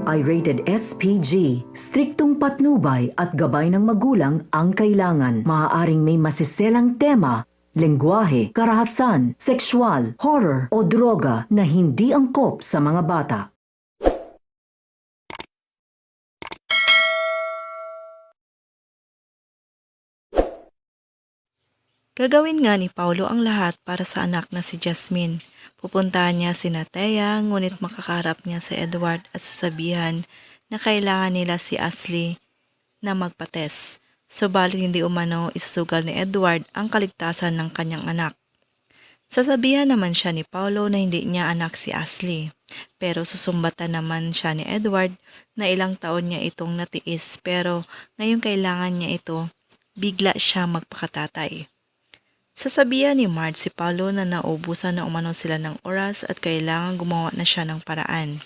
ay rated SPG. Striktong patnubay at gabay ng magulang ang kailangan. Maaaring may masiselang tema, lengguwahe, karahasan, sexual, horror o droga na hindi angkop sa mga bata. Gagawin nga ni Paulo ang lahat para sa anak na si Jasmine. Pupuntahan niya si Thea, ngunit makakarap niya si Edward at sasabihan na kailangan nila si Ashley na magpates. Subalit hindi umano isusugal ni Edward ang kaligtasan ng kanyang anak. Sasabihan naman siya ni Paulo na hindi niya anak si Ashley. Pero susumbatan naman siya ni Edward na ilang taon niya itong natiis pero ngayong kailangan niya ito, bigla siya magpakatatay. Sasabihan ni Marge si Paulo na naubusan na umano sila ng oras at kailangan gumawa na siya ng paraan.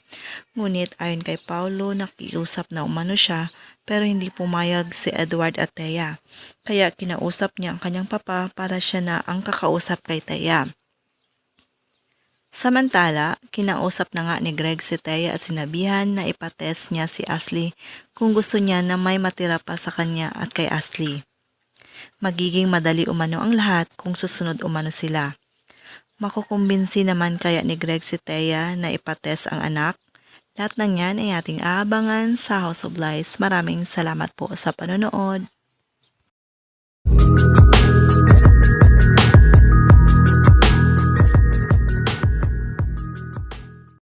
Ngunit ayon kay Paulo, nakiusap na umano siya pero hindi pumayag si Edward at Thea. Kaya kinausap niya ang kanyang papa para siya na ang kakausap kay Thea. Samantala, kinausap na nga ni Greg si Thea at sinabihan na ipatest niya si Ashley kung gusto niya na may matira pa sa kanya at kay Ashley. Magiging madali umano ang lahat kung susunod umano sila. Makukumbinsi naman kaya ni Greg si Thea na ipatest ang anak. Lahat ng yan ay ating aabangan sa House of Lies. Maraming salamat po sa panonood.